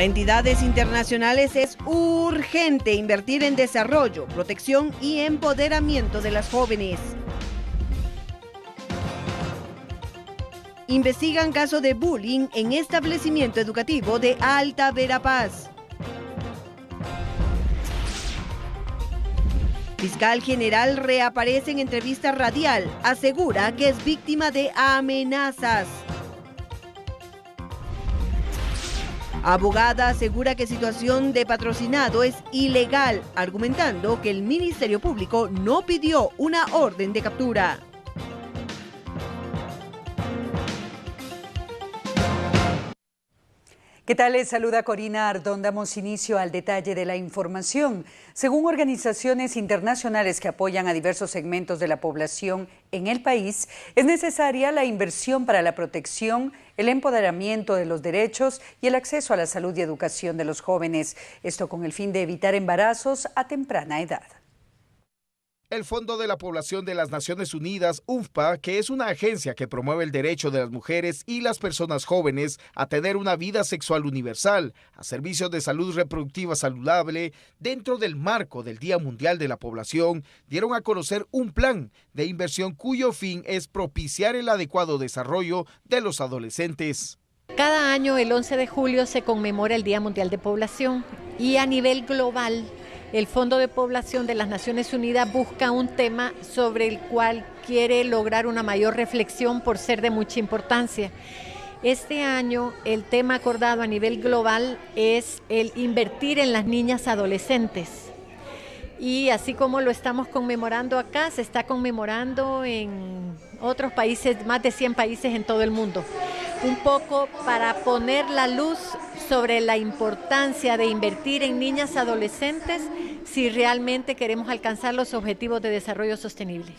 Para entidades internacionales es urgente invertir en desarrollo, protección y empoderamiento de las jóvenes. Investigan caso de bullying en establecimiento educativo de Alta Verapaz. Fiscal general reaparece en entrevista radial, asegura que es víctima de amenazas. Abogada asegura que situación de patrocinado es ilegal, argumentando que el Ministerio Público no pidió una orden de captura. ¿Qué tal? Les saluda Corina Ardón. Damos inicio al detalle de la información. Según organizaciones internacionales que apoyan a diversos segmentos de la población en el país, es necesaria la inversión para la protección, el empoderamiento de los derechos y el acceso a la salud y educación de los jóvenes. Esto con el fin de evitar embarazos a temprana edad. El Fondo de la Población de las Naciones Unidas, UNFPA, que es una agencia que promueve el derecho de las mujeres y las personas jóvenes a tener una vida sexual universal, a servicios de salud reproductiva saludable, dentro del marco del Día Mundial de la Población, dieron a conocer un plan de inversión cuyo fin es propiciar el adecuado desarrollo de los adolescentes. Cada año, el 11 de julio, se conmemora el Día Mundial de Población y a nivel global, el Fondo de Población de las Naciones Unidas busca un tema sobre el cual quiere lograr una mayor reflexión por ser de mucha importancia. Este año el tema acordado a nivel global es el invertir en las niñas adolescentes. Y así como lo estamos conmemorando acá, se está conmemorando en otros países, más de 100 países en todo el mundo. Un poco para poner la luz sobre la importancia de invertir en niñas adolescentes si realmente queremos alcanzar los objetivos de desarrollo sostenible.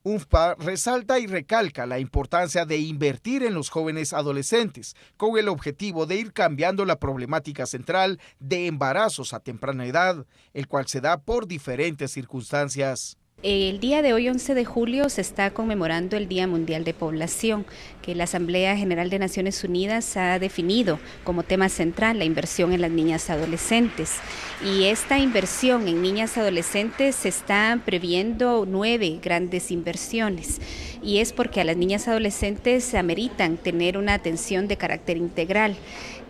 UNFPA resalta y recalca la importancia de invertir en los jóvenes adolescentes con el objetivo de ir cambiando la problemática central de embarazos a temprana edad, el cual se da por diferentes circunstancias. El día de hoy, 11 de julio, se está conmemorando el Día Mundial de Población, que la Asamblea General de Naciones Unidas ha definido como tema central la inversión en las niñas adolescentes. Y esta inversión en niñas adolescentes se están previendo 9 grandes inversiones. Y es porque a las niñas adolescentes ameritan tener una atención de carácter integral.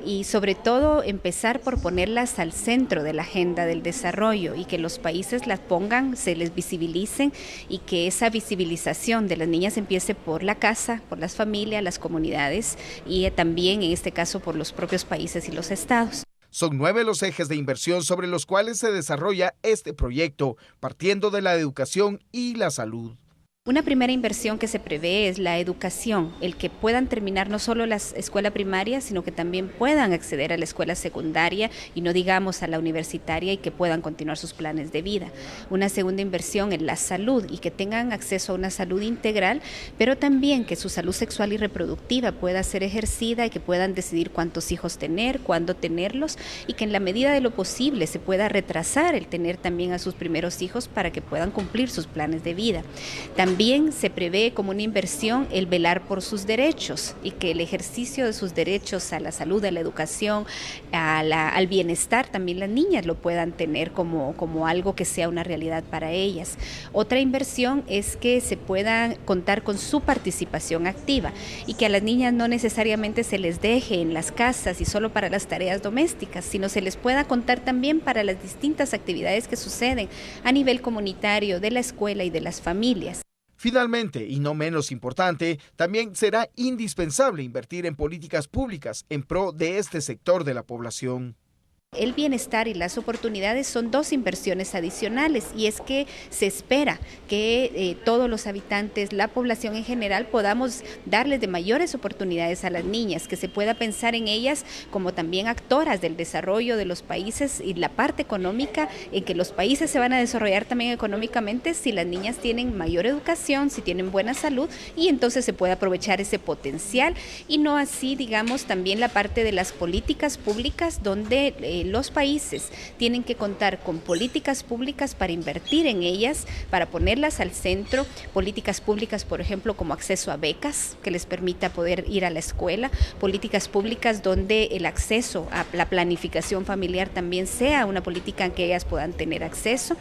Y sobre todo empezar por ponerlas al centro de la agenda del desarrollo y que los países las pongan, se les visibilicen y que esa visibilización de las niñas empiece por la casa, por las familias, las comunidades y también en este caso por los propios países y los estados. Son 9 los ejes de inversión sobre los cuales se desarrolla este proyecto, partiendo de la educación y la salud. Una primera inversión que se prevé es la educación, el que puedan terminar no solo la escuela primaria, sino que también puedan acceder a la escuela secundaria y no digamos a la universitaria y que puedan continuar sus planes de vida. Una segunda inversión en la salud y que tengan acceso a una salud integral, pero también que su salud sexual y reproductiva pueda ser ejercida y que puedan decidir cuántos hijos tener, cuándo tenerlos y que en la medida de lo posible se pueda retrasar el tener también a sus primeros hijos para que puedan cumplir sus planes de vida. También se prevé como una inversión el velar por sus derechos y que el ejercicio de sus derechos a la salud, a la educación, al bienestar, también las niñas lo puedan tener como algo que sea una realidad para ellas. Otra inversión es que se puedan contar con su participación activa y que a las niñas no necesariamente se les deje en las casas y solo para las tareas domésticas, sino se les pueda contar también para las distintas actividades que suceden a nivel comunitario, de la escuela y de las familias. Finalmente, y no menos importante, también será indispensable invertir en políticas públicas en pro de este sector de la población. El bienestar y las oportunidades son 2 inversiones adicionales y es que se espera que todos los habitantes, la población en general, podamos darles de mayores oportunidades a las niñas, que se pueda pensar en ellas como también actoras del desarrollo de los países y la parte económica, en que los países se van a desarrollar también económicamente si las niñas tienen mayor educación, si tienen buena salud y entonces se puede aprovechar ese potencial y no así, digamos, también la parte de las políticas públicas donde los países tienen que contar con políticas públicas para invertir en ellas, para ponerlas al centro, políticas públicas, por ejemplo, como acceso a becas que les permita poder ir a la escuela, políticas públicas donde el acceso a la planificación familiar también sea una política en que ellas puedan tener acceso.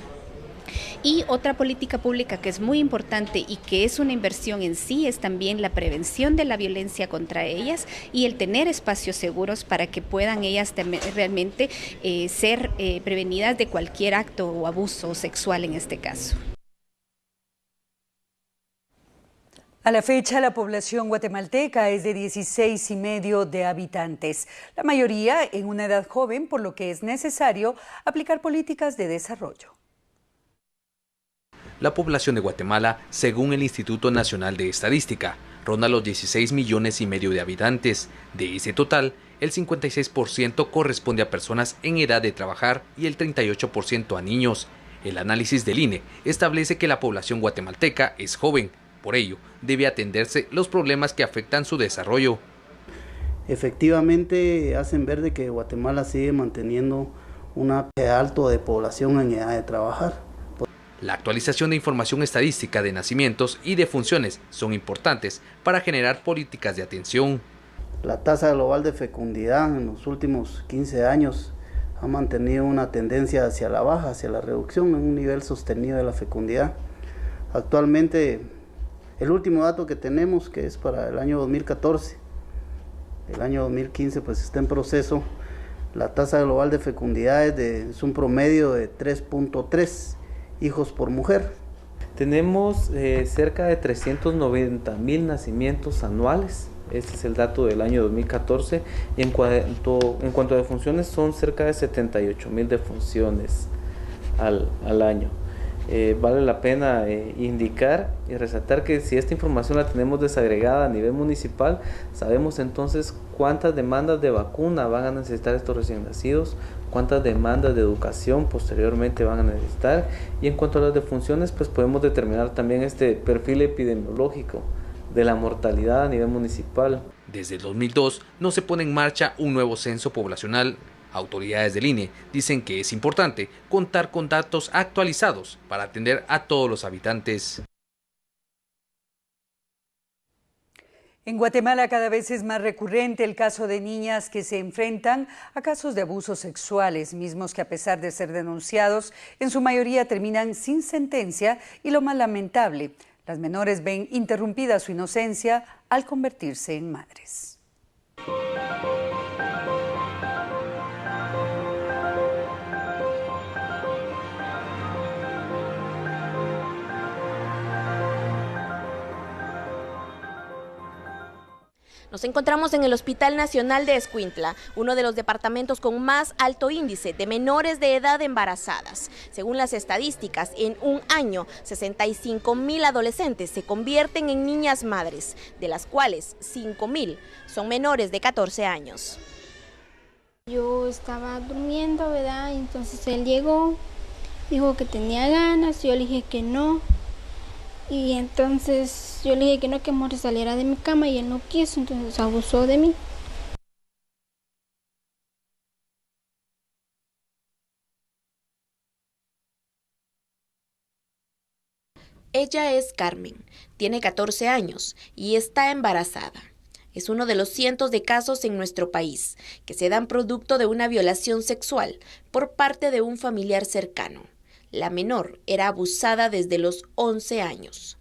Y otra política pública que es muy importante y que es una inversión en sí es también la prevención de la violencia contra ellas y el tener espacios seguros para que puedan ellas realmente ser prevenidas de cualquier acto o abuso sexual en este caso. A la fecha, la población guatemalteca es de 16,5 de habitantes, la mayoría en una edad joven, por lo que es necesario aplicar políticas de desarrollo. La población de Guatemala, según el Instituto Nacional de Estadística, ronda los 16,5 millones de habitantes. De ese total, el 56% corresponde a personas en edad de trabajar y el 38% a niños. El análisis del INE establece que la población guatemalteca es joven, por ello debe atenderse los problemas que afectan su desarrollo. Efectivamente, hacen ver de que Guatemala sigue manteniendo un alto de población en edad de trabajar. La actualización de información estadística de nacimientos y de funciones son importantes para generar políticas de atención. La tasa global de fecundidad en los últimos 15 años ha mantenido una tendencia hacia la baja, hacia la reducción en un nivel sostenido de la fecundidad. Actualmente, el último dato que tenemos, que es para el año 2014, el año 2015 pues está en proceso, la tasa global de fecundidad es un promedio de 3.3 hijos por mujer. Tenemos cerca de 390,000 nacimientos anuales. Este es el dato del año 2014. Y en cuanto a defunciones, son cerca de 78,000 defunciones al año. Vale la pena indicar y resaltar que si esta información la tenemos desagregada a nivel municipal, sabemos entonces cuántas demandas de vacuna van a necesitar estos recién nacidos, cuántas demandas de educación posteriormente van a necesitar, y en cuanto a las defunciones, pues podemos determinar también este perfil epidemiológico de la mortalidad a nivel municipal. Desde el 2002 no se pone en marcha un nuevo censo poblacional. Autoridades del INE dicen que es importante contar con datos actualizados para atender a todos los habitantes. En Guatemala cada vez es más recurrente el caso de niñas que se enfrentan a casos de abusos sexuales, mismos que a pesar de ser denunciados, en su mayoría terminan sin sentencia y lo más lamentable, las menores ven interrumpida su inocencia al convertirse en madres. Nos encontramos en el Hospital Nacional de Escuintla, uno de los departamentos con más alto índice de menores de edad embarazadas. Según las estadísticas, en un año, 65,000 adolescentes se convierten en niñas madres, de las cuales 5,000 son menores de 14 años. Yo estaba durmiendo, ¿verdad? Entonces él llegó, dijo que tenía ganas, yo le dije que no. Y entonces yo le dije que no, que amor saliera de mi cama y él no quiso, entonces abusó de mí. Ella es Carmen, tiene 14 años y está embarazada. Es uno de los cientos de casos en nuestro país que se dan producto de una violación sexual por parte de un familiar cercano. La menor era abusada desde los 11 años.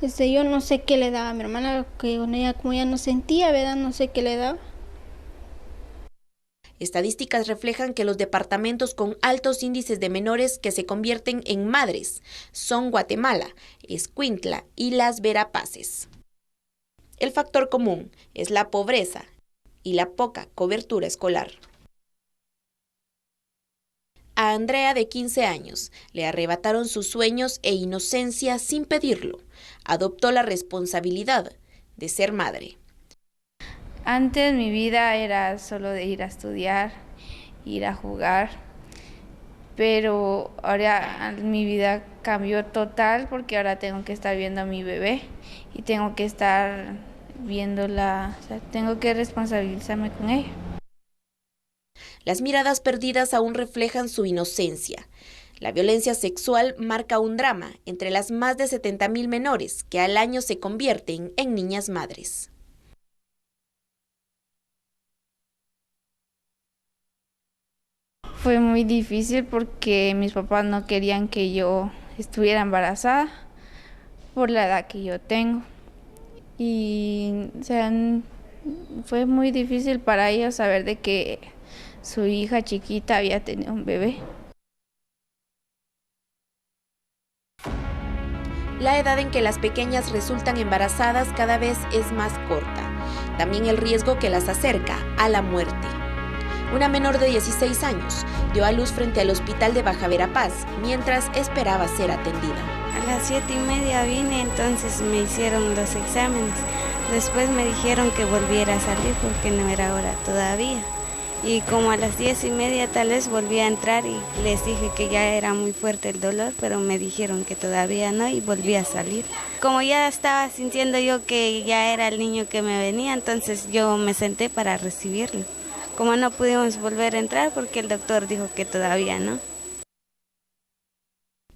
Yo no sé qué le daba a mi hermana, que con ella como ella no sentía, ¿verdad? No sé qué le daba. Estadísticas reflejan que los departamentos con altos índices de menores que se convierten en madres son Guatemala, Escuintla y Las Verapaces. El factor común es la pobreza y la poca cobertura escolar. A Andrea, de 15 años, le arrebataron sus sueños e inocencia sin pedirlo. Adoptó la responsabilidad de ser madre. Antes mi vida era solo de ir a estudiar, ir a jugar, pero ahora mi vida cambió total porque ahora tengo que estar viendo a mi bebé y tengo que estar viéndola, o sea, tengo que responsabilizarme con ella. Las miradas perdidas aún reflejan su inocencia. La violencia sexual marca un drama entre las más de 70.000 menores que al año se convierten en niñas madres. Fue muy difícil porque mis papás no querían que yo estuviera embarazada por la edad que yo tengo. Y fue muy difícil para ellos saber de que su hija chiquita había tenido un bebé. La edad en que las pequeñas resultan embarazadas cada vez es más corta. También el riesgo que las acerca a la muerte. Una menor de 16 años dio a luz frente al hospital de Baja Verapaz mientras esperaba ser atendida. A las 7:30 vine, entonces me hicieron los exámenes. Después me dijeron que volviera a salir porque no era hora todavía. Y como a las 10:30 tal vez volví a entrar y les dije que ya era muy fuerte el dolor, pero me dijeron que todavía no y volví a salir. Como ya estaba sintiendo yo que ya era el niño que me venía, entonces yo me senté para recibirlo. Como no pudimos volver a entrar porque el doctor dijo que todavía no.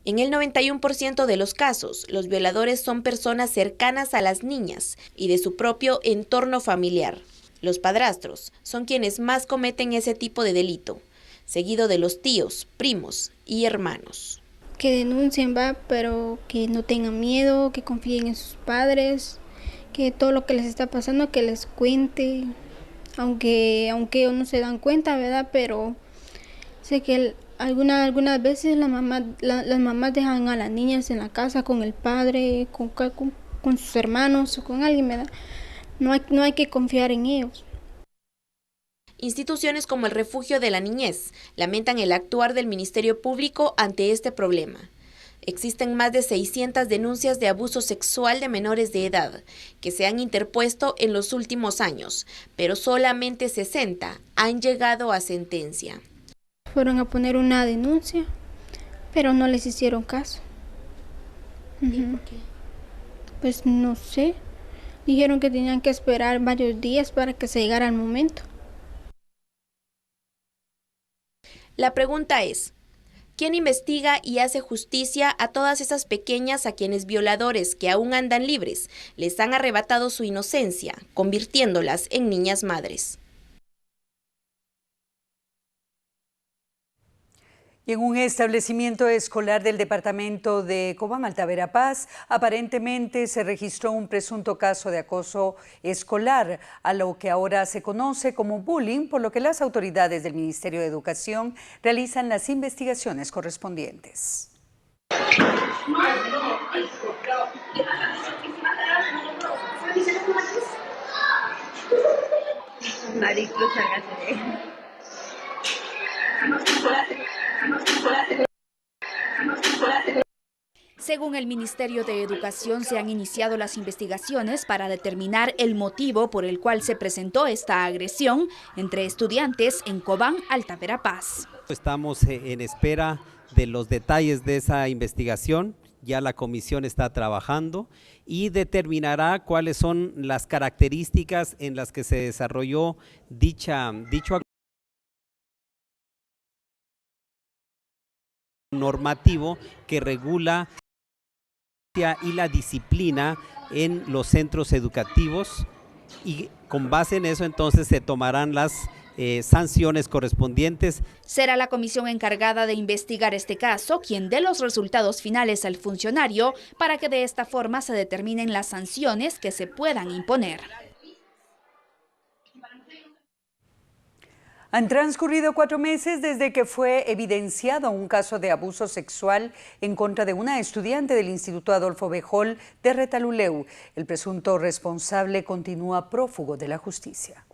En el 91% de los casos, los violadores son personas cercanas a las niñas y de su propio entorno familiar. Los padrastros son quienes más cometen ese tipo de delito, seguido de los tíos, primos y hermanos. Que denuncien, pero que no tengan miedo, que confíen en sus padres, que todo lo que les está pasando, que les cuente. Aunque ellos no se dan cuenta, ¿verdad? Pero sé que algunas veces las mamás dejan a las niñas en la casa con el padre, con sus hermanos o con alguien, ¿verdad? No hay que confiar en ellos. Instituciones como el Refugio de la Niñez lamentan el actuar del Ministerio Público ante este problema. Existen más de 600 denuncias de abuso sexual de menores de edad que se han interpuesto en los últimos años, pero solamente 60 han llegado a sentencia. Fueron a poner una denuncia, pero no les hicieron caso. ¿Y por qué? Pues no sé. Dijeron que tenían que esperar varios días para que se llegara el momento. La pregunta es, ¿quién investiga y hace justicia a todas esas pequeñas a quienes violadores que aún andan libres les han arrebatado su inocencia, convirtiéndolas en niñas madres? Y en un establecimiento escolar del departamento de Cobán, Alta Verapaz, aparentemente se registró un presunto caso de acoso escolar, a lo que ahora se conoce como bullying, por lo que las autoridades del Ministerio de Educación realizan las investigaciones correspondientes. Según el Ministerio de Educación, se han iniciado las investigaciones para determinar el motivo por el cual se presentó esta agresión entre estudiantes en Cobán, Alta Verapaz. Estamos en espera de los detalles de esa investigación. Ya la comisión está trabajando y determinará cuáles son las características en las que se desarrolló dicho normativo que regula y la disciplina en los centros educativos, y con base en eso entonces se tomarán las sanciones correspondientes. Será la comisión encargada de investigar este caso quien dé los resultados finales al funcionario para que de esta forma se determinen las sanciones que se puedan imponer. Han transcurrido 4 meses desde que fue evidenciado un caso de abuso sexual en contra de una estudiante del Instituto Adolfo Béjol de Retalhuleu. El presunto responsable continúa prófugo de la justicia.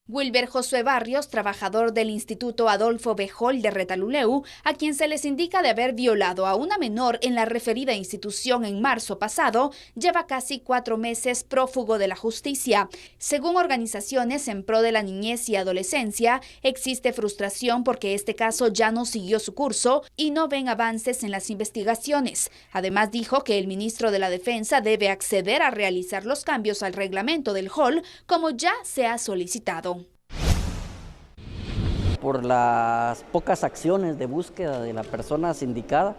Wilber Josué Barrios, trabajador del Instituto Adolfo Béjol de Retalhuleu, a quien se les indica de haber violado a una menor en la referida institución en marzo pasado, lleva casi 4 meses prófugo de la justicia. Según organizaciones en pro de la niñez y adolescencia, existe frustración porque este caso ya no siguió su curso y no ven avances en las investigaciones. Además, dijo que el ministro de la Defensa debe acceder a realizar los cambios al reglamento del hall, como ya se ha solicitado. por las pocas acciones de búsqueda de la persona sindicada.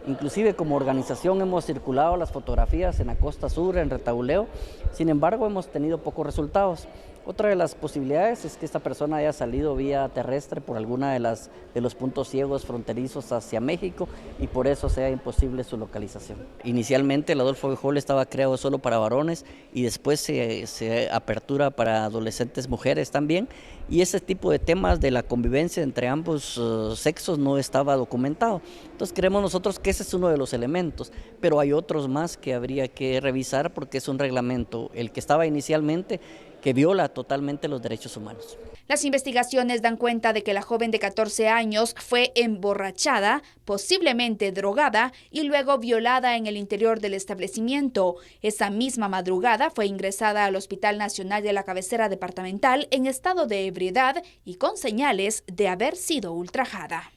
Inclusive como organización hemos circulado las fotografías en la costa sur, en Retauleu, sin embargo hemos tenido pocos resultados. Otra de las posibilidades es que esta persona haya salido vía terrestre por alguna de los puntos ciegos fronterizos hacia México y por eso sea imposible su localización. Inicialmente el Adolfo Béjol estaba creado solo para varones y después se apertura para adolescentes mujeres también, y ese tipo de temas de la convivencia entre ambos sexos no estaba documentado. Entonces creemos nosotros que ese es uno de los elementos, pero hay otros más que habría que revisar porque es un reglamento, el que estaba inicialmente, que viola totalmente los derechos humanos. Las investigaciones dan cuenta de que la joven de 14 años fue emborrachada, posiblemente drogada y luego violada en el interior del establecimiento. Esa misma madrugada fue ingresada al Hospital Nacional de la Cabecera Departamental en estado de ebriedad y con señales de haber sido ultrajada.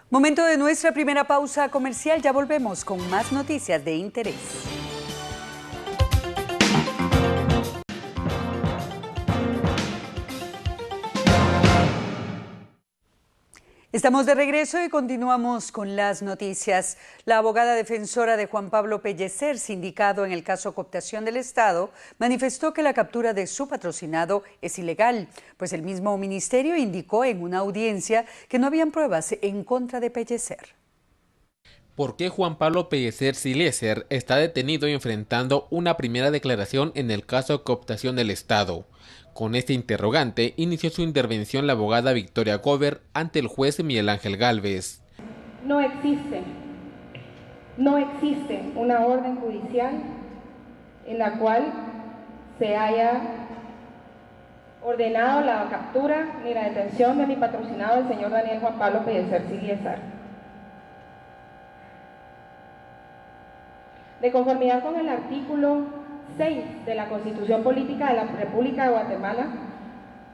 Momento de nuestra primera pausa comercial, ya volvemos con más noticias de interés. Estamos de regreso y continuamos con las noticias. La abogada defensora de Juan Pablo Pellecer, sindicado en el caso Cooptación del Estado, manifestó que la captura de su patrocinado es ilegal, pues el mismo ministerio indicó en una audiencia que no habían pruebas en contra de Pellecer. ¿Por qué Juan Pablo Pellecer Silieser está detenido y enfrentando una primera declaración en el caso Cooptación del Estado? Con este interrogante inició su intervención la abogada Victoria Gover ante el juez Miguel Ángel Gálvez. No existe una orden judicial en la cual se haya ordenado la captura ni la detención de mi patrocinado, el señor Daniel Juan Pablo Pellecer Silieser. De conformidad con el artículo 6 de la Constitución Política de la República de Guatemala,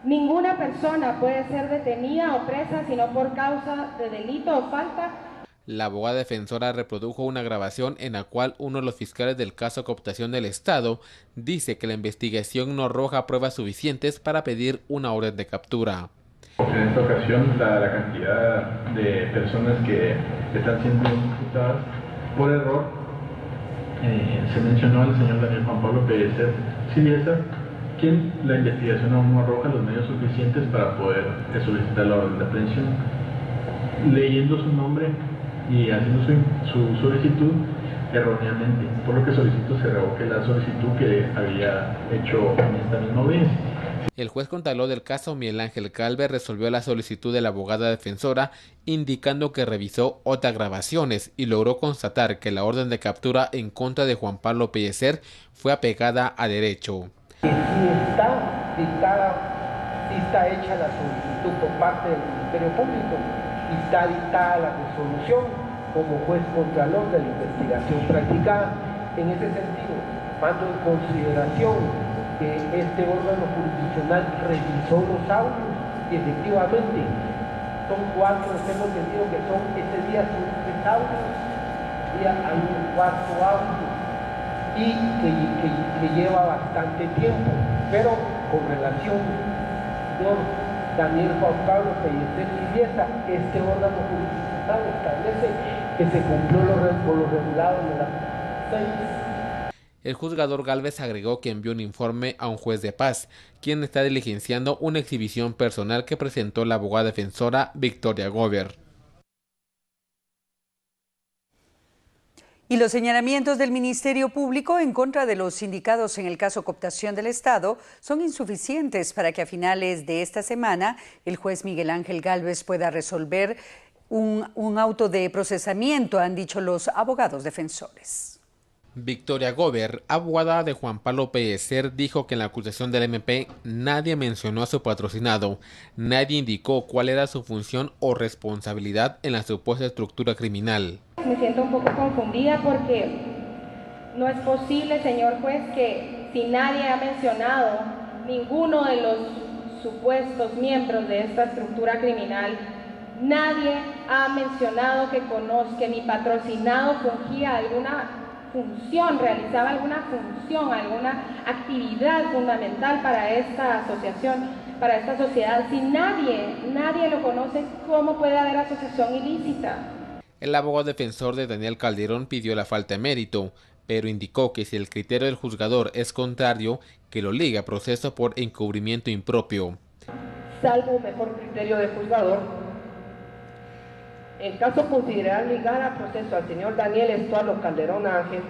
ninguna persona puede ser detenida o presa sino por causa de delito o falta. La abogada defensora reprodujo una grabación en la cual uno de los fiscales del caso Cooptación del Estado dice que la investigación no arroja pruebas suficientes para pedir una orden de captura. En esta ocasión, la cantidad de personas que están siendo imputadas por error, se mencionó al señor Daniel Juan Pablo Pellecer Silieser, quien la investigación aún no arroja los medios suficientes para poder solicitar la orden de aprehensión. Leyendo su nombre y haciendo su solicitud erróneamente, por lo que solicito se revoque la solicitud que había hecho en esta misma audiencia. El juez contralor del caso Miguel Ángel Gálvez resolvió la solicitud de la abogada defensora, indicando que revisó otras grabaciones y logró constatar que la orden de captura en contra de Juan Pablo Pellecer fue apegada a derecho. Si está dictada, si está hecha la solicitud por parte del Ministerio Público y está dictada la resolución como juez contralor de la investigación practicada, en ese sentido, tomando en consideración que este órgano jurisdiccional revisó los audios y efectivamente son 4, hemos entendido que ese día son 3 audios, ese día hay un 4 audios y que lleva bastante tiempo, pero con relación al señor Daniel Juan Pablo Pellecer Silieser, este órgano jurisdiccional establece que se cumplió con lo regulado en la 6. El juzgador Gálvez agregó que envió un informe a un juez de paz, quien está diligenciando una exhibición personal que presentó la abogada defensora Victoria Gover. Y los señalamientos del Ministerio Público en contra de los sindicados en el caso Cooptación del Estado son insuficientes para que a finales de esta semana el juez Miguel Ángel Gálvez pueda resolver un auto de procesamiento, han dicho los abogados defensores. Victoria Gover, abogada de Juan Pablo Pellecer, dijo que en la acusación del MP nadie mencionó a su patrocinado, nadie indicó cuál era su función o responsabilidad en la supuesta estructura criminal. Me siento un poco confundida porque no es posible, señor juez, que si nadie ha mencionado ninguno de los supuestos miembros de esta estructura criminal, nadie ha mencionado que mi patrocinado fungía alguna función, realizaba alguna función, alguna actividad fundamental para esta asociación, para esta sociedad. Si nadie lo conoce, ¿cómo puede haber asociación ilícita? El abogado defensor de Daniel Calderón pidió la falta de mérito, pero indicó que si el criterio del juzgador es contrario, que lo liga a proceso por encubrimiento impropio. Salvo mejor criterio del juzgador, en caso considerar ligar a proceso al señor Daniel Estuardo Calderón Ángel,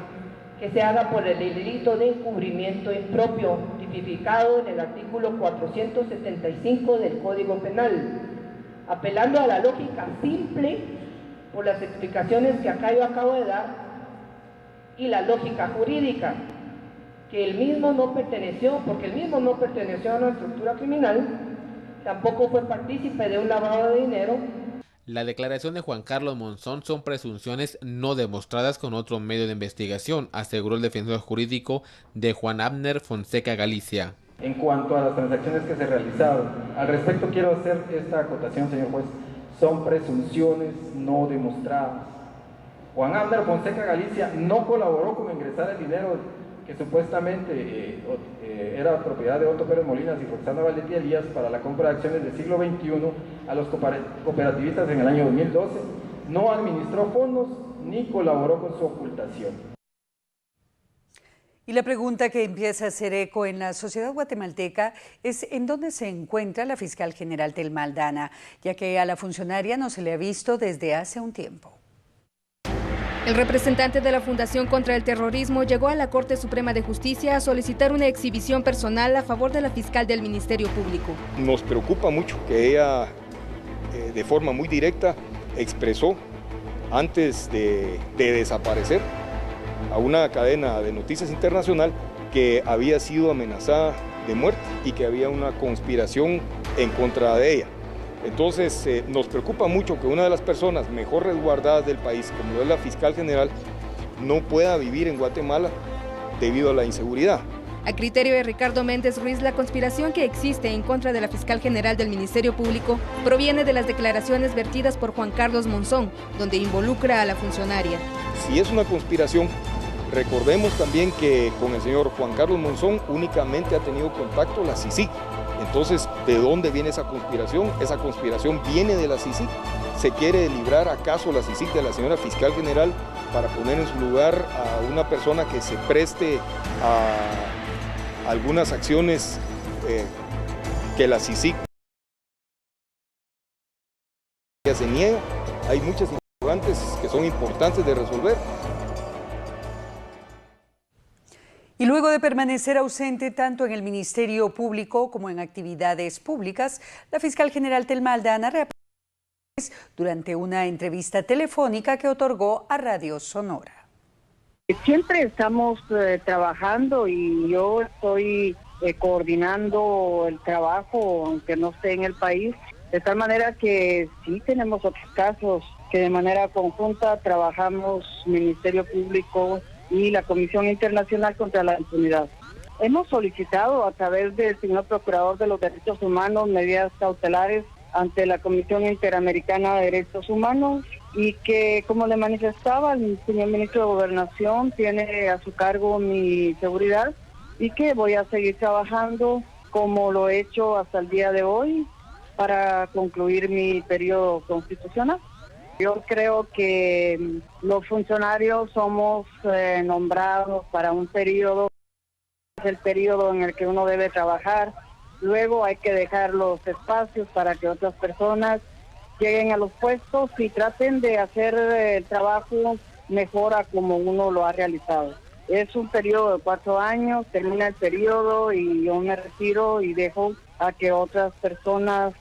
que se haga por el delito de encubrimiento impropio, tipificado en el artículo 475 del Código Penal, apelando a la lógica simple por las explicaciones que acá yo acabo de dar y la lógica jurídica, que el mismo no perteneció, porque el mismo no perteneció a una estructura criminal, tampoco fue partícipe de un lavado de dinero. La declaración de Juan Carlos Monzón son presunciones no demostradas con otro medio de investigación, aseguró el defensor jurídico de Juan Abner Fonseca Galicia. En cuanto a las transacciones que se realizaron, al respecto quiero hacer esta acotación, señor juez, son presunciones no demostradas. Juan Abner Fonseca Galicia no colaboró con ingresar el dinero que supuestamente era propiedad de Otto Pérez Molinas y Roxana Valdetti Elías para la compra de acciones del siglo XXI a los cooperativistas en el año 2012, no administró fondos ni colaboró con su ocultación. Y la pregunta que empieza a hacer eco en la sociedad guatemalteca es ¿en dónde se encuentra la fiscal general Thelma Aldana?, ya que a la funcionaria no se le ha visto desde hace un tiempo. El representante de la Fundación contra el Terrorismo llegó a la Corte Suprema de Justicia a solicitar una exhibición personal a favor de la fiscal del Ministerio Público. Nos preocupa mucho que ella de forma muy directa expresó antes de desaparecer a una cadena de noticias internacional que había sido amenazada de muerte y que había una conspiración en contra de ella. Entonces nos preocupa mucho que una de las personas mejor resguardadas del país, como es la fiscal general, no pueda vivir en Guatemala debido a la inseguridad. A criterio de Ricardo Méndez Ruiz, la conspiración que existe en contra de la fiscal general del Ministerio Público proviene de las declaraciones vertidas por Juan Carlos Monzón, donde involucra a la funcionaria. Si es una conspiración, recordemos también que con el señor Juan Carlos Monzón únicamente ha tenido contacto la CICIG. Entonces, ¿de dónde viene esa conspiración? Esa conspiración viene de la CICIG. ¿Se quiere librar acaso la CICIG de la señora fiscal general para poner en su lugar a una persona que se preste a algunas acciones que la CICIG se niega? Hay muchas interrogantes que son importantes de resolver. Y luego de permanecer ausente tanto en el Ministerio Público como en actividades públicas, la fiscal general Thelma Aldana reapareció durante una entrevista telefónica que otorgó a Radio Sonora. Siempre estamos trabajando y yo estoy coordinando el trabajo, aunque no esté en el país, de tal manera que sí tenemos otros casos que de manera conjunta trabajamos Ministerio Público y la Comisión Internacional contra la Impunidad. Hemos solicitado a través del señor Procurador de los Derechos Humanos medidas cautelares ante la Comisión Interamericana de Derechos Humanos y que, como le manifestaba el señor Ministro de Gobernación, tiene a su cargo mi seguridad y que voy a seguir trabajando como lo he hecho hasta el día de hoy para concluir mi periodo constitucional. Yo creo que los funcionarios somos nombrados para un periodo, es el periodo en el que uno debe trabajar. Luego hay que dejar los espacios para que otras personas lleguen a los puestos y traten de hacer el trabajo mejor a como uno lo ha realizado. Es un periodo de 4 años, termina el periodo y yo me retiro y dejo a que otras personas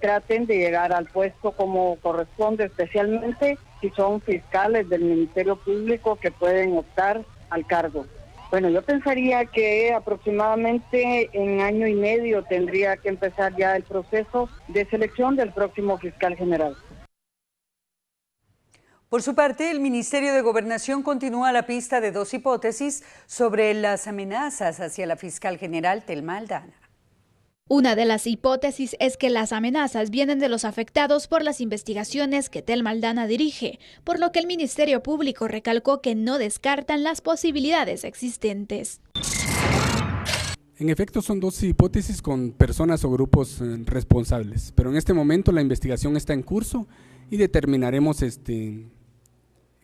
traten de llegar al puesto como corresponde, especialmente si son fiscales del Ministerio Público que pueden optar al cargo. Bueno, yo pensaría que aproximadamente en 1 año y medio tendría que empezar ya el proceso de selección del próximo fiscal general. Por su parte, el Ministerio de Gobernación continúa la pista de 2 hipótesis sobre las amenazas hacia la fiscal general Thelma Aldana. Una de las hipótesis es que las amenazas vienen de los afectados por las investigaciones que Tel Maldana dirige, por lo que el Ministerio Público recalcó que no descartan las posibilidades existentes. En efecto, son dos hipótesis con personas o grupos responsables, pero en este momento la investigación está en curso y determinaremos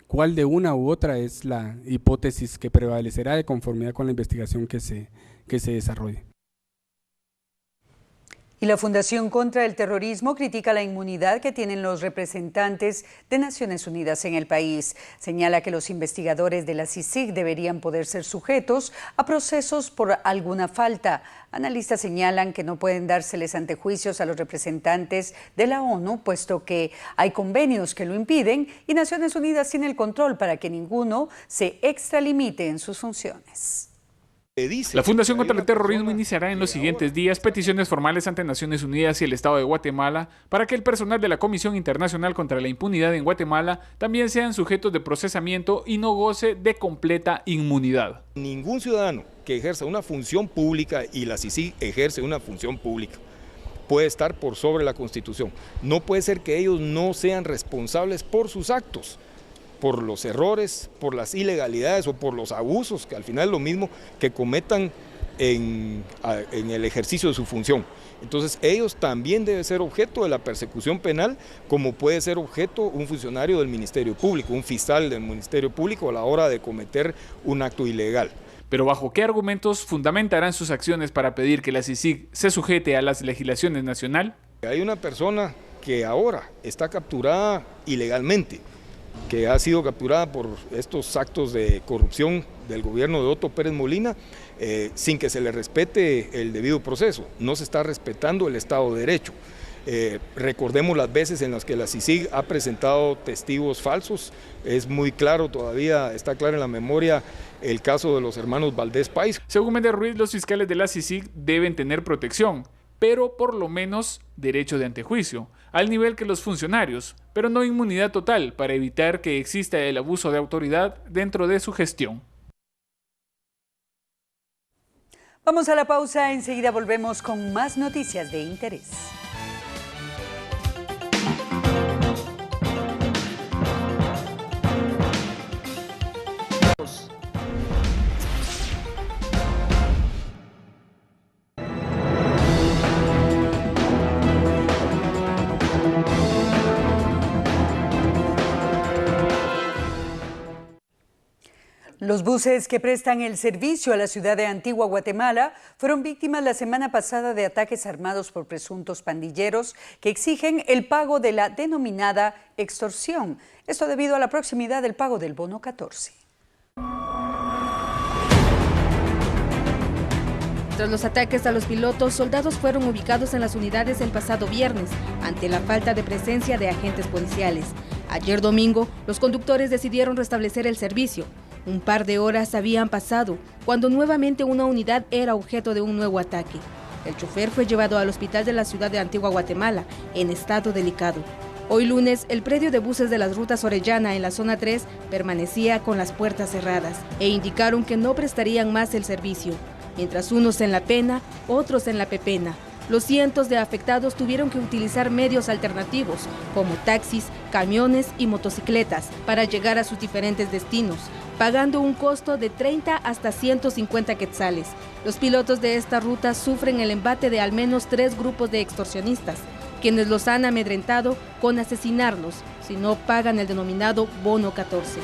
cuál de una u otra es la hipótesis que prevalecerá de conformidad con la investigación que se desarrolle. Y la Fundación contra el Terrorismo critica la inmunidad que tienen los representantes de Naciones Unidas en el país. Señala que los investigadores de la CICIG deberían poder ser sujetos a procesos por alguna falta. Analistas señalan que no pueden dárseles antejuicios a los representantes de la ONU, puesto que hay convenios que lo impiden y Naciones Unidas tiene el control para que ninguno se extralimite en sus funciones. La Fundación contra el Terrorismo iniciará en los siguientes días peticiones formales ante Naciones Unidas y el Estado de Guatemala para que el personal de la Comisión Internacional contra la Impunidad en Guatemala también sean sujetos de procesamiento y no goce de completa inmunidad. Ningún ciudadano que ejerza una función pública, y la CICIG ejerce una función pública, puede estar por sobre la Constitución. No puede ser que ellos no sean responsables por sus actos, por los errores, por las ilegalidades o por los abusos, que al final es lo mismo que cometan en el ejercicio de su función. Entonces ellos también deben ser objeto de la persecución penal, como puede ser objeto un funcionario del Ministerio Público, un fiscal del Ministerio Público a la hora de cometer un acto ilegal. Pero ¿bajo qué argumentos fundamentarán sus acciones para pedir que la CICIG se sujete a las legislaciones nacionales? Hay una persona que ahora está capturada ilegalmente, que ha sido capturada por estos actos de corrupción del gobierno de Otto Pérez Molina, sin que se le respete el debido proceso. No se está respetando el Estado de Derecho. Recordemos las veces en las que la CICIG ha presentado testigos falsos. Es muy claro, todavía está claro en la memoria el caso de los hermanos Valdés Pais. Según Méndez Ruiz, los fiscales de la CICIG deben tener protección, pero por lo menos derecho de antejuicio, al nivel que los funcionarios, pero no inmunidad total para evitar que exista el abuso de autoridad dentro de su gestión. Vamos a la pausa, enseguida volvemos con más noticias de interés. Los buses que prestan el servicio a la ciudad de Antigua Guatemala fueron víctimas la semana pasada de ataques armados por presuntos pandilleros que exigen el pago de la denominada extorsión. Esto debido a la proximidad del pago del bono 14. Tras los ataques a los pilotos, soldados fueron ubicados en las unidades el pasado viernes, ante la falta de presencia de agentes policiales. Ayer domingo, los conductores decidieron restablecer el servicio. Un par de horas habían pasado, cuando nuevamente una unidad era objeto de un nuevo ataque. El chofer fue llevado al hospital de la ciudad de Antigua Guatemala, en estado delicado. Hoy lunes, el predio de buses de las rutas Orellana en la zona 3 permanecía con las puertas cerradas e indicaron que no prestarían más el servicio. Mientras unos en la pena, otros en la pepena. Los cientos de afectados tuvieron que utilizar medios alternativos, como taxis, camiones y motocicletas, para llegar a sus diferentes destinos, pagando un costo de 30 hasta 150 quetzales. Los pilotos de esta ruta sufren el embate de al menos 3 grupos de extorsionistas, quienes los han amedrentado con asesinarlos si no pagan el denominado bono 14.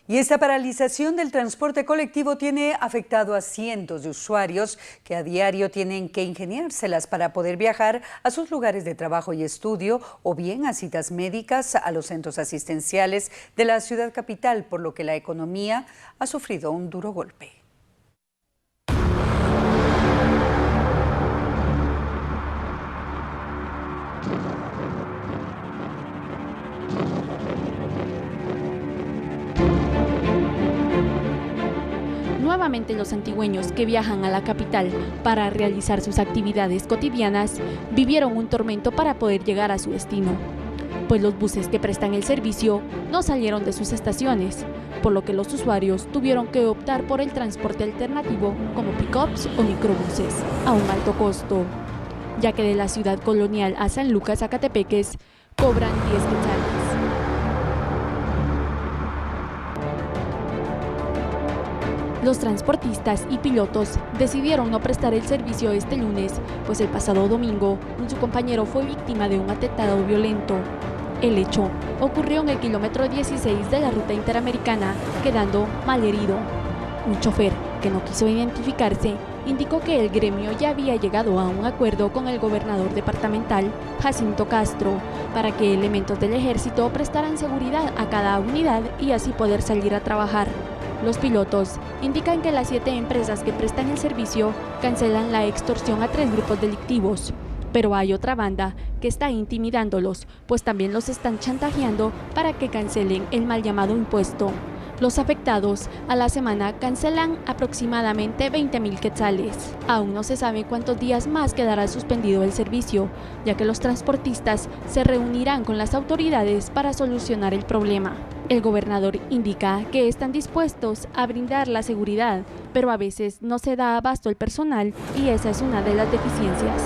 Y esta paralización del transporte colectivo tiene afectado a cientos de usuarios que a diario tienen que ingeniárselas para poder viajar a sus lugares de trabajo y estudio o bien a citas médicas a los centros asistenciales de la ciudad capital, por lo que la economía ha sufrido un duro golpe. Nuevamente los antigüeños que viajan a la capital para realizar sus actividades cotidianas vivieron un tormento para poder llegar a su destino. pues los buses que prestan el servicio no salieron de sus estaciones, por lo que los usuarios tuvieron que optar por el transporte alternativo como pick-ups o microbuses, a un alto costo, ya que de la ciudad colonial a San Lucas, Zacatepeques, cobran 10 quetzales. Los transportistas y pilotos decidieron no prestar el servicio este lunes, pues el pasado domingo su compañero fue víctima de un atentado violento. El hecho ocurrió en el kilómetro 16 de la ruta interamericana, quedando malherido. Un chofer que no quiso identificarse indicó que el gremio ya había llegado a un acuerdo con el gobernador departamental, Jacinto Castro, para que elementos del ejército prestaran seguridad a cada unidad y así poder salir a trabajar. Los pilotos indican que las 7 empresas que prestan el servicio cancelan la extorsión a 3 grupos delictivos, pero hay otra banda que está intimidándolos, pues también los están chantajeando para que cancelen el mal llamado impuesto. Los afectados a la semana cancelan aproximadamente 20,000 quetzales. Aún no se sabe cuántos días más quedará suspendido el servicio, ya que los transportistas se reunirán con las autoridades para solucionar el problema. El gobernador indica que están dispuestos a brindar la seguridad, pero a veces no se da abasto el personal y esa es una de las deficiencias.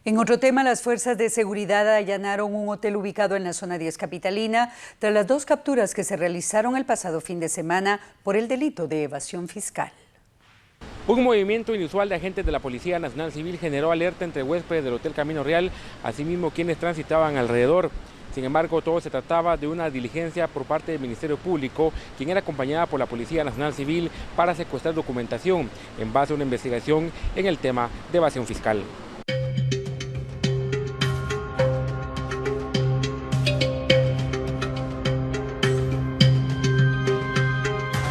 En otro tema, las fuerzas de seguridad allanaron un hotel ubicado en la zona 10 capitalina tras las 2 capturas que se realizaron el pasado fin de semana por el delito de evasión fiscal. Un movimiento inusual de agentes de la Policía Nacional Civil generó alerta entre huéspedes del Hotel Camino Real, asimismo quienes transitaban alrededor. Sin embargo, todo se trataba de una diligencia por parte del Ministerio Público, quien era acompañada por la Policía Nacional Civil para secuestrar documentación en base a una investigación en el tema de evasión fiscal.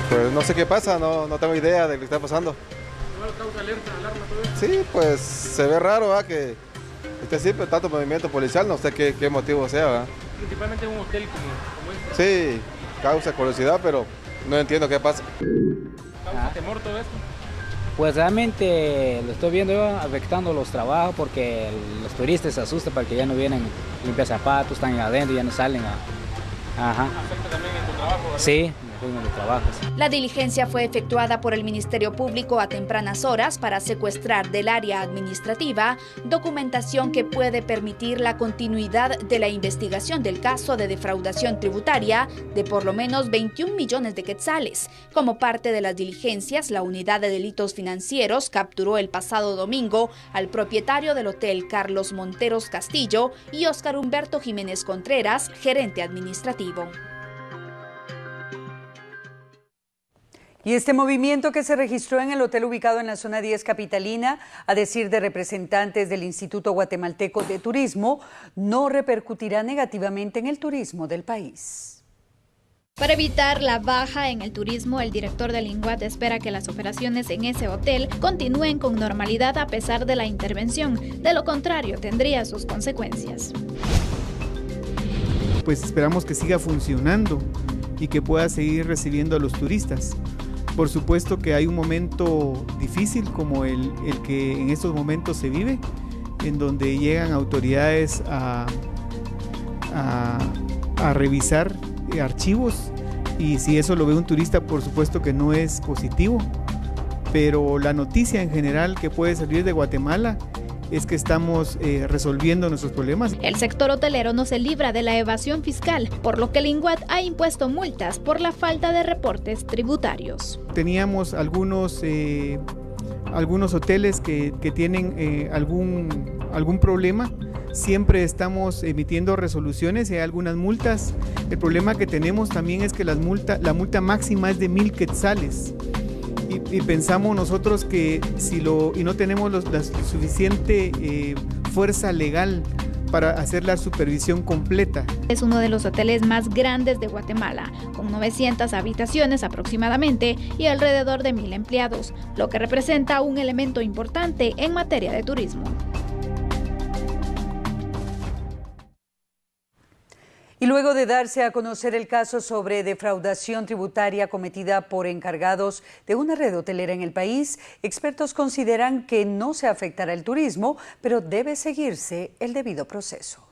Pues no sé qué pasa, no tengo idea de lo que está pasando. ¿Causa alerta, alarma, todo eso? Sí, pues se ve raro, ¿verdad? Que esté siempre tanto movimiento policial, no sé qué motivo sea, ¿verdad? Principalmente en un hotel como este. Sí, causa curiosidad, pero no entiendo qué pasa. ¿Causa temor todo esto? Pues realmente lo estoy viendo yo afectando los trabajos porque los turistas se asustan porque ya no vienen a limpiar zapatos, están adentro y ya no salen a... Ajá. ¿Afecta también en tu trabajo? Sí. De trabajos. La diligencia fue efectuada por el Ministerio Público a tempranas horas para secuestrar del área administrativa documentación que puede permitir la continuidad de la investigación del caso de defraudación tributaria de por lo menos 21 millones de quetzales. Como parte de las diligencias, la Unidad de Delitos Financieros capturó el pasado domingo al propietario del hotel Carlos Monteros Castillo y Óscar Humberto Jiménez Contreras, gerente administrativo. Y este movimiento que se registró en el hotel ubicado en la zona 10 capitalina, a decir de representantes del Instituto Guatemalteco de Turismo, no repercutirá negativamente en el turismo del país. Para evitar la baja en el turismo, el director del INGUAT espera que las operaciones en ese hotel continúen con normalidad a pesar de la intervención. De lo contrario, tendría sus consecuencias. Pues esperamos que siga funcionando y que pueda seguir recibiendo a los turistas. Por supuesto que hay un momento difícil como el que en estos momentos se vive, en donde llegan autoridades a revisar archivos, y si eso lo ve un turista, por supuesto que no es positivo, pero la noticia en general que puede salir de Guatemala es que estamos resolviendo nuestros problemas. El sector hotelero no se libra de la evasión fiscal, por lo que el INGUAT ha impuesto multas por la falta de reportes tributarios. Teníamos algunos hoteles que tienen algún problema. Siempre estamos emitiendo resoluciones y hay algunas multas. El problema que tenemos también es que la multa máxima es de 1,000 quetzales. Y pensamos nosotros que y no tenemos la suficiente fuerza legal para hacer la supervisión completa. Es uno de los hoteles más grandes de Guatemala, con 900 habitaciones aproximadamente y alrededor de 1,000 empleados, lo que representa un elemento importante en materia de turismo. Y luego de darse a conocer el caso sobre defraudación tributaria cometida por encargados de una red hotelera en el país, expertos consideran que no se afectará el turismo, pero debe seguirse el debido proceso.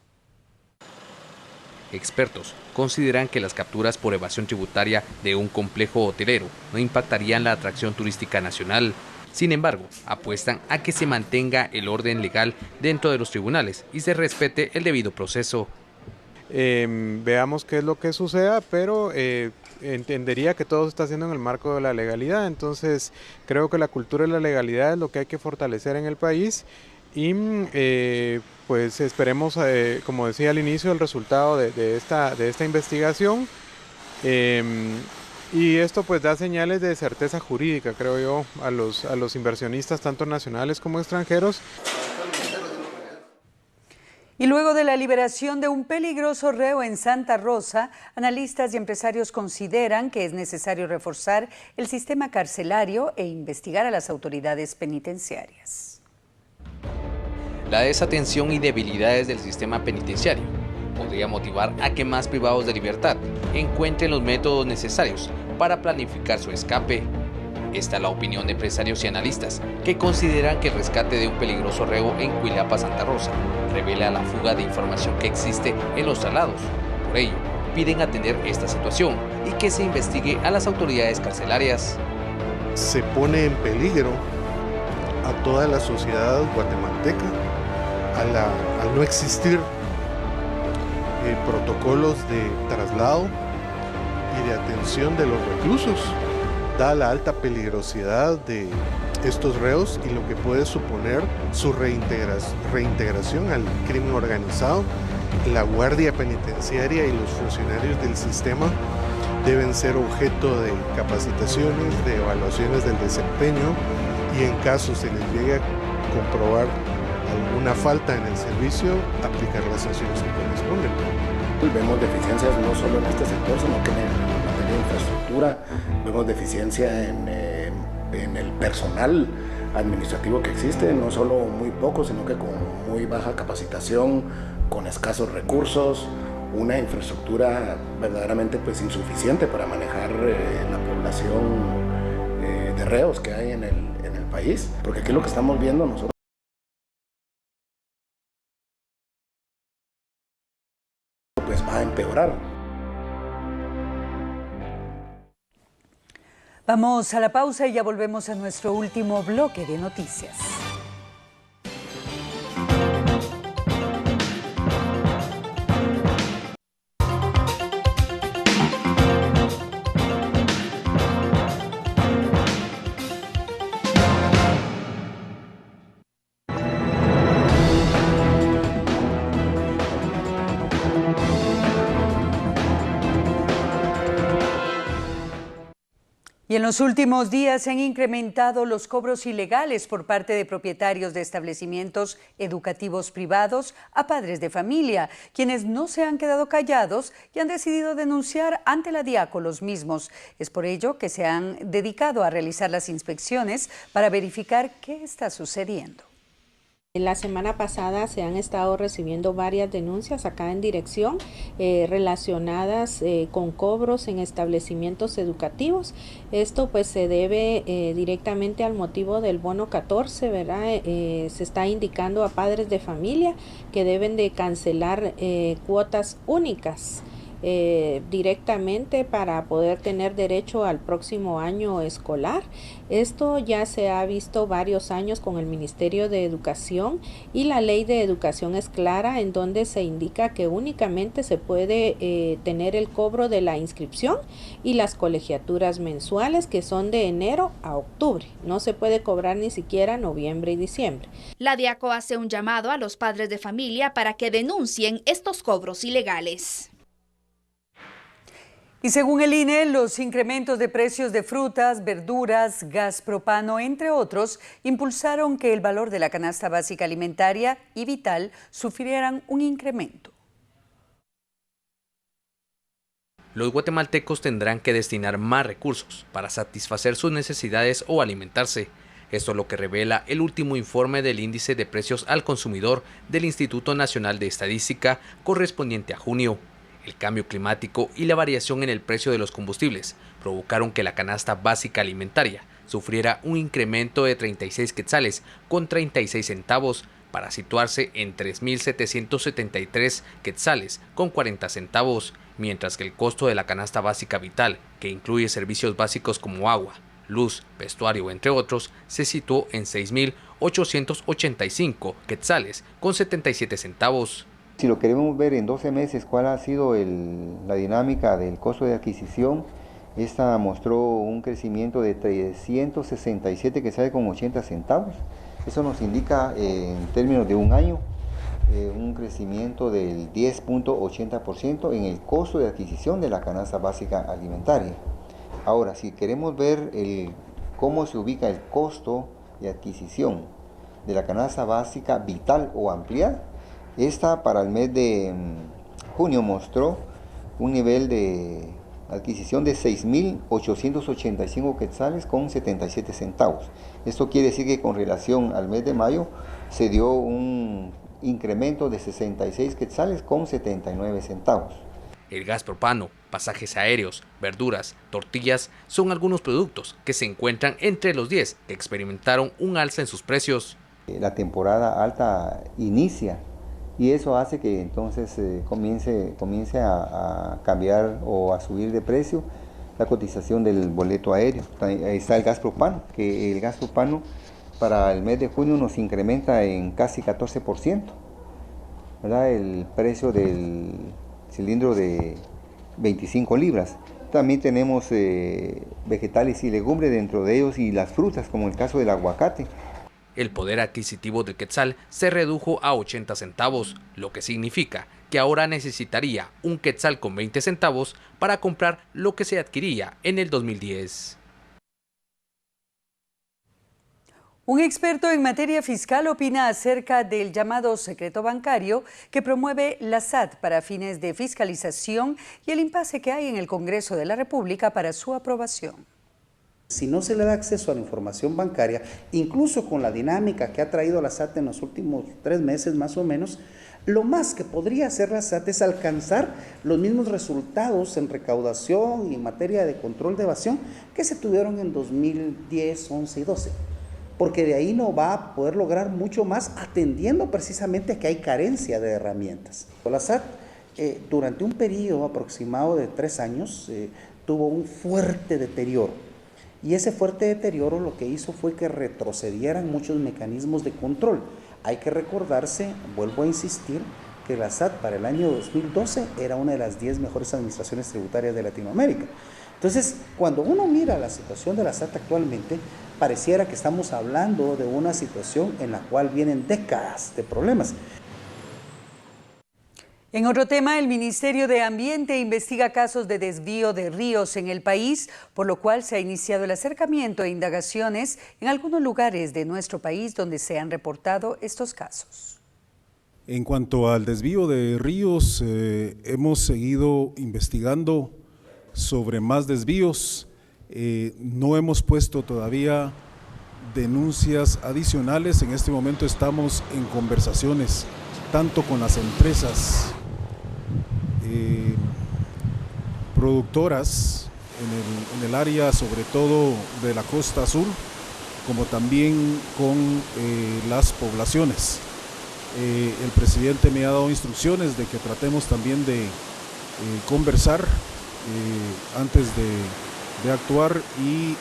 Expertos consideran que las capturas por evasión tributaria de un complejo hotelero no impactarían la atracción turística nacional. Sin embargo, apuestan a que se mantenga el orden legal dentro de los tribunales y se respete el debido proceso. Veamos qué es lo que suceda, pero entendería que todo se está haciendo en el marco de la legalidad. Entonces creo que la cultura de la legalidad es lo que hay que fortalecer en el país y pues esperemos, como decía al inicio, el resultado de esta investigación, y esto pues da señales de certeza jurídica, creo yo, a los inversionistas tanto nacionales como extranjeros. Y luego de la liberación de un peligroso reo en Santa Rosa, analistas y empresarios consideran que es necesario reforzar el sistema carcelario e investigar a las autoridades penitenciarias. La desatención y debilidades del sistema penitenciario podría motivar a que más privados de libertad encuentren los métodos necesarios para planificar su escape. Esta es la opinión de empresarios y analistas que consideran que el rescate de un peligroso reo en Cuilapa, Santa Rosa, revela la fuga de información que existe en los traslados. Por ello, piden atender esta situación y que se investigue a las autoridades carcelarias. Se pone en peligro a toda la sociedad guatemalteca al no existir protocolos de traslado y de atención de los reclusos, da la alta peligrosidad de estos reos y lo que puede suponer su reintegración al crimen organizado. La Guardia Penitenciaria y los funcionarios del sistema deben ser objeto de capacitaciones, de evaluaciones del desempeño, y en caso se les llegue a comprobar alguna falta en el servicio, aplicar las sanciones que corresponden. Vemos deficiencias no solo en este sector, sino que en materia de infraestructura, vemos deficiencia en el personal administrativo que existe, no solo muy poco, sino que con muy baja capacitación, con escasos recursos, una infraestructura verdaderamente pues insuficiente para manejar la población de reos que hay en el país, porque aquí lo que estamos viendo nosotros pues va a empeorar. Vamos a la pausa y ya volvemos a nuestro último bloque de noticias. Y en los últimos días se han incrementado los cobros ilegales por parte de propietarios de establecimientos educativos privados a padres de familia, quienes no se han quedado callados y han decidido denunciar ante la DIACO los mismos. Es por ello que se han dedicado a realizar las inspecciones para verificar qué está sucediendo. La semana pasada se han estado recibiendo varias denuncias acá en dirección relacionadas con cobros en establecimientos educativos. Esto pues se debe directamente al motivo del bono 14, ¿verdad? Se está indicando a padres de familia que deben de cancelar cuotas únicas directamente para poder tener derecho al próximo año escolar. Esto ya se ha visto varios años con el Ministerio de Educación, y la ley de educación es clara en donde se indica que únicamente se puede tener el cobro de la inscripción y las colegiaturas mensuales, que son de enero a octubre. No se puede cobrar ni siquiera noviembre y diciembre. La DIACO hace un llamado a los padres de familia para que denuncien estos cobros ilegales. Y según el INE, los incrementos de precios de frutas, verduras, gas propano, entre otros, impulsaron que el valor de la canasta básica alimentaria y vital sufrieran un incremento. Los guatemaltecos tendrán que destinar más recursos para satisfacer sus necesidades o alimentarse. Esto es lo que revela el último informe del Índice de Precios al Consumidor del Instituto Nacional de Estadística correspondiente a junio. El cambio climático y la variación en el precio de los combustibles provocaron que la canasta básica alimentaria sufriera un incremento de 36 quetzales con 36 centavos para situarse en 3.773 quetzales con 40 centavos, mientras que el costo de la canasta básica vital, que incluye servicios básicos como agua, luz, vestuario, entre otros, se situó en 6.885 quetzales con 77 centavos. Si lo queremos ver en 12 meses, cuál ha sido la dinámica del costo de adquisición, esta mostró un crecimiento de 367 quetzales con 80 centavos. Eso nos indica en términos de un año un crecimiento del 10.80% en el costo de adquisición de la canasta básica alimentaria. Ahora, si queremos ver cómo se ubica el costo de adquisición de la canasta básica vital o ampliada, esta para el mes de junio mostró un nivel de adquisición de 6.885 quetzales con 77 centavos. Esto quiere decir que con relación al mes de mayo se dio un incremento de 66 quetzales con 79 centavos. El gas propano, pasajes aéreos, verduras, tortillas son algunos productos que se encuentran entre los 10 que experimentaron un alza en sus precios. La temporada alta inicia y eso hace que entonces comience a cambiar o a subir de precio la cotización del boleto aéreo. Ahí está el gas propano, que el gas propano para el mes de junio nos incrementa en casi 14%, ¿verdad? El precio del cilindro de 25 libras. También tenemos vegetales y legumbres dentro de ellos y las frutas, como el caso del aguacate. El poder adquisitivo del quetzal se redujo a 80 centavos, lo que significa que ahora necesitaría un quetzal con 20 centavos para comprar lo que se adquiría en el 2010. Un experto en materia fiscal opina acerca del llamado secreto bancario que promueve la SAT para fines de fiscalización y el impasse que hay en el Congreso de la República para su aprobación. Si no se le da acceso a la información bancaria, incluso con la dinámica que ha traído la SAT en los últimos 3 meses más o menos, lo más que podría hacer la SAT es alcanzar los mismos resultados en recaudación y en materia de control de evasión que se tuvieron en 2010, 11 y 12. Porque de ahí no va a poder lograr mucho más atendiendo precisamente a que hay carencia de herramientas. La SAT durante un periodo aproximado de 3 años tuvo un fuerte deterioro. Y ese fuerte deterioro lo que hizo fue que retrocedieran muchos mecanismos de control. Hay que recordarse, vuelvo a insistir, que la SAT para el año 2012 era una de las 10 mejores administraciones tributarias de Latinoamérica. Entonces, cuando uno mira la situación de la SAT actualmente, pareciera que estamos hablando de una situación en la cual vienen décadas de problemas. En otro tema, el Ministerio de Ambiente investiga casos de desvío de ríos en el país, por lo cual se ha iniciado el acercamiento e indagaciones en algunos lugares de nuestro país donde se han reportado estos casos. En cuanto al desvío de ríos, hemos seguido investigando sobre más desvíos. No hemos puesto todavía denuncias adicionales. En este momento estamos en conversaciones tanto con las empresas productoras en el área, sobre todo de la costa sur, como también con las poblaciones. El presidente me ha dado instrucciones de que tratemos también de conversar antes de actuar y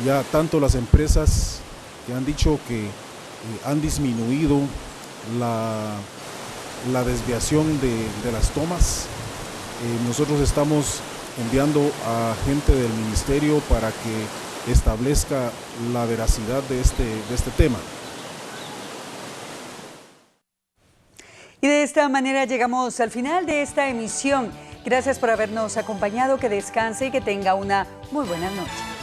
ya tanto las empresas que han dicho que han disminuido la desviación de las tomas. Nosotros estamos enviando a gente del ministerio para que establezca la veracidad de este tema. Y de esta manera llegamos al final de esta emisión. Gracias por habernos acompañado, que descanse y que tenga una muy buena noche.